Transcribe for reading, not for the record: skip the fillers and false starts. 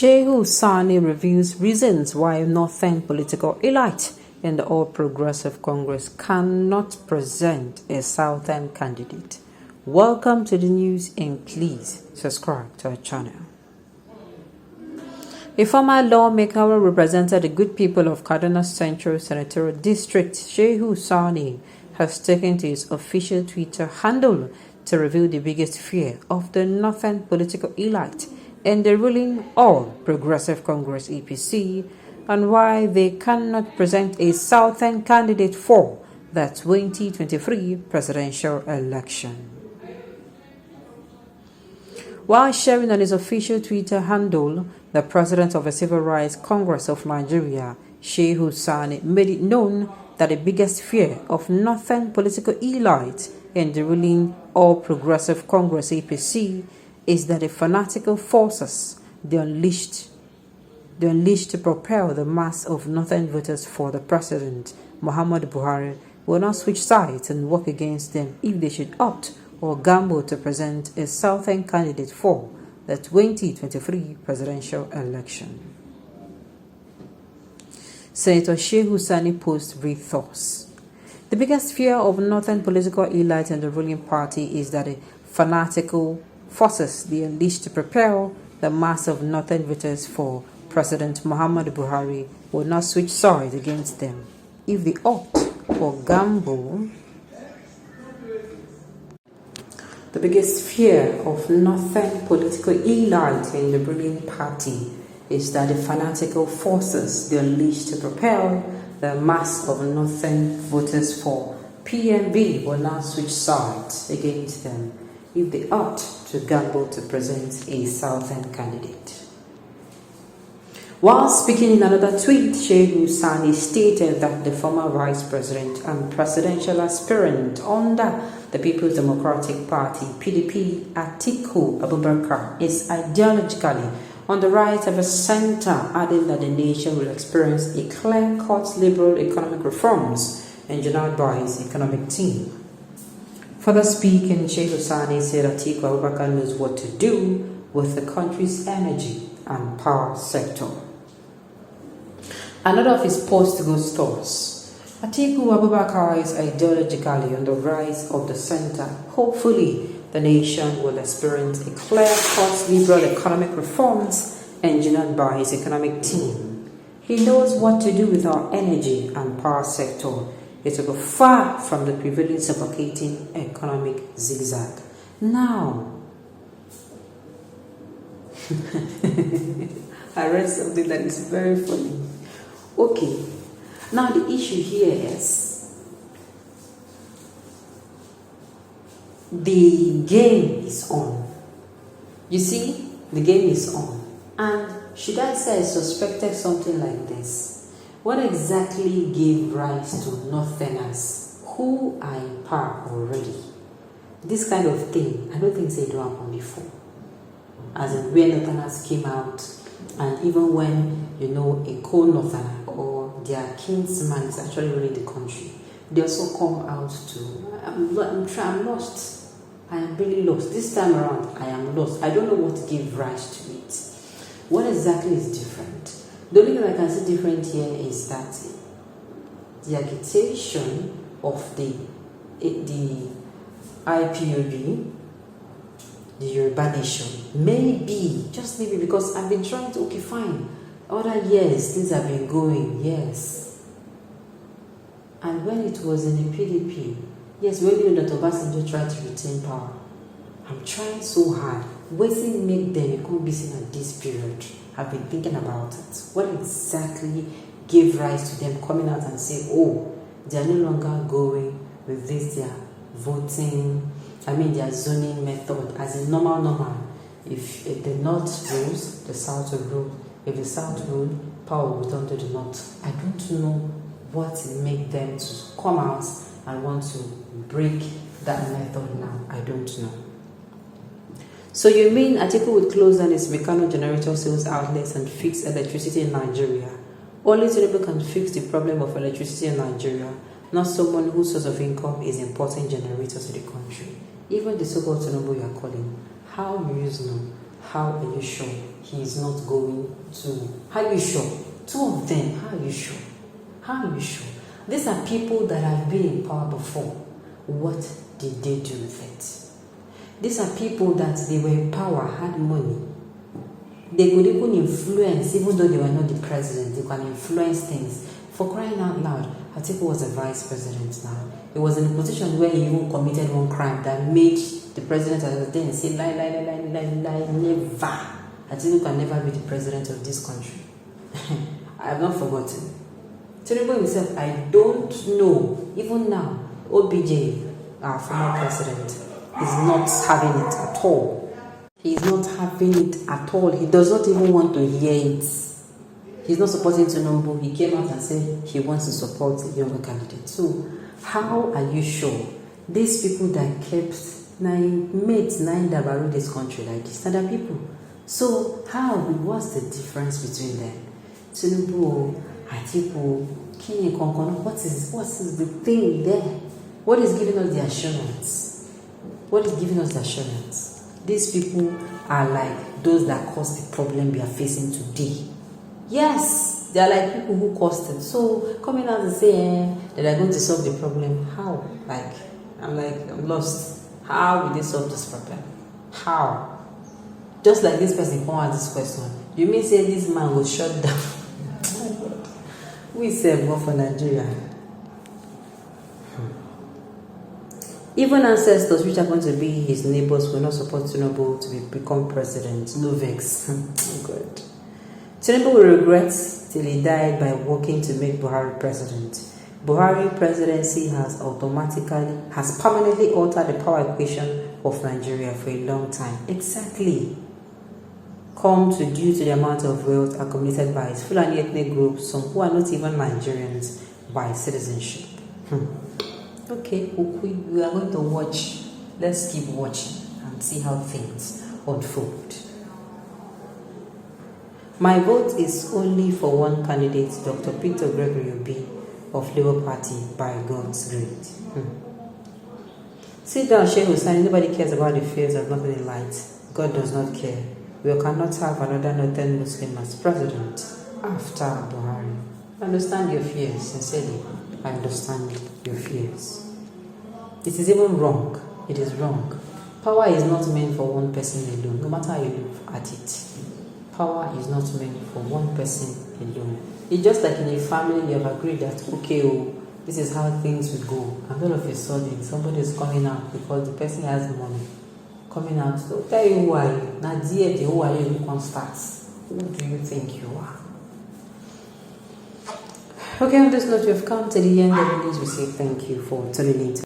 Shehu Sani reveals reasons why northern political elite in the All Progressive Congress cannot present a southern candidate. Welcome to the news and please subscribe to our channel. A former lawmaker who represented the good people of Kaduna Central Senatorial District, Shehu Sani, has taken to his official Twitter handle to reveal the biggest fear of the northern political elite in the ruling All Progressive Congress APC and why they cannot present a southern candidate for the 2023 presidential election. While sharing on his official Twitter handle, the president of the Civil Rights Congress of Nigeria, Shehu Sani, made it known that the biggest fear of northern political elite in the ruling All Progressive Congress APC is that the fanatical forces they unleashed to propel the mass of northern voters for the president, Muhammadu Buhari, will not switch sides and work against them if they should opt or gamble to present a southern candidate for the 2023 presidential election. Senator Shehu Sani posted brief thoughts. The biggest fear of northern political elite and the ruling party is that the fanatical forces they unleashed to propel the mass of northern voters for President Muhammadu Buhari will not switch sides against them if they opt or gamble. The biggest fear of northern political elite in the ruling party is that the fanatical forces they unleashed to propel the mass of northern voters for PMB will not switch sides against them if they opt to gamble to present a southern candidate. While speaking in another tweet, Shehu Sani stated that the former vice president and presidential aspirant under the People's Democratic Party, PDP, Atiku Abubakar, is ideologically on the right of the center, adding that the nation will experience a clear-cut liberal economic reforms engineered by his economic team. Further speaking, Shehu Sani said Atiku Abubakar knows what to do with the country's energy and power sector. Another of his posts goes thus: Atiku Abubakar is ideologically on the rise of the center. Hopefully, the nation will experience a clear-cut liberal economic reforms engineered by his economic team. He knows what to do with our energy and power sector. It will go far from the prevailing suffocating economic zigzag. Now, I read something that is very funny. Okay, now the issue here is the game is on. You see, the game is on. And should I say I suspected something like this? What exactly gave rise to northerners who are in power already? This kind of thing, I don't think they do happen before. As in where northerners came out, and even when, a co-northerner or their kinsman is actually running the country, they also come out to, I'm lost. I am really lost. This time around, I am lost. I don't know what gave rise to it. What exactly is different? The only thing I can see different here is that the agitation of the IPOB, the Yoruba Nation, maybe, just maybe, because I've been trying to, okay, fine, other years, things have been going, yes. And when it was in the PDP, yes, we know that Obasanjo tried to retain power. I'm trying so hard. Waiting make them become busy at this period. I've been thinking about it. What exactly gave rise to them coming out and saying, oh, they are no longer going with this, their voting, their zoning method as a normal. If the north rules, the south will rule. If the south rules, power will return to the north. I don't know what made them to come out and want to break that method now. I don't know. So you mean Atiku would close down its mechanical generator sales outlets and fix electricity in Nigeria? Only Tinubu can fix the problem of electricity in Nigeria, not someone whose source of income is importing generators to the country. Even the so-called Tinubu you are calling, how will you know? How are you sure he is not going to. How are you sure? Two of them, how are you sure? How are you sure? These are people that have been in power before. What did they do with it? These are people that they were in power, had money. They could even influence, even though they were not the president, they can influence things. For crying out loud, Atiku was a vice president now. He was in a position where he even committed one crime that made the president then say, lie, never. Atiku can never be the president of this country. I have not forgotten. Tinubu himself, I don't know, even now, OBJ, our former president, is not having it at all. He is not having it at all. He does not even want to hear it. He's not supporting Tinubu. He came out and said he wants to support the younger candidate. So, how are you sure these people that kept mates that rule this country like this, standard people? So, what's the difference between them? Tinubu, Atiku, Kini Konkono, what is the thing there? What is giving us the assurance? What is giving us the assurance? These people are like those that caused the problem we are facing today. Yes, they are like people who caused it. So coming out and saying that they are going to solve the problem, how? I'm lost. How will they solve this problem? How? Just like this person come out this question. You mean say this man was shut down? We say more for Nigeria. Even ancestors which are going to be his neighbors will not support Tinubu to become president. No vex. God. Tinubu will regret till he died by working to make Buhari president. Buhari presidency has permanently altered the power equation of Nigeria for a long time. Exactly. Due to the amount of wealth accumulated by its Fulani ethnic groups, some who are not even Nigerians by citizenship. Okay, we are going to watch. Let's keep watching and see how things unfold. My vote is only for one candidate, Dr. Peter ong of Labour Party, by God's grace. Sit down, Sheikh Hussain. Nobody cares about the fears of Northern Light. God does not care. We cannot have another Northern Muslim as president after Buhari. I understand your fears, sincerely. I understand your fears. It is even wrong. It is wrong. Power is not meant for one person alone, no matter how you look at it. Power is not meant for one person alone. It's just like in a family, you have agreed that, okay, this is how things will go. And all of a sudden, somebody is coming out because the person has money. Coming out to tell you who are you. Now, dear, who are you? You can start. Who do you think you are? Okay, on this note, we have come to the end of the news. We say thank you for tuning in.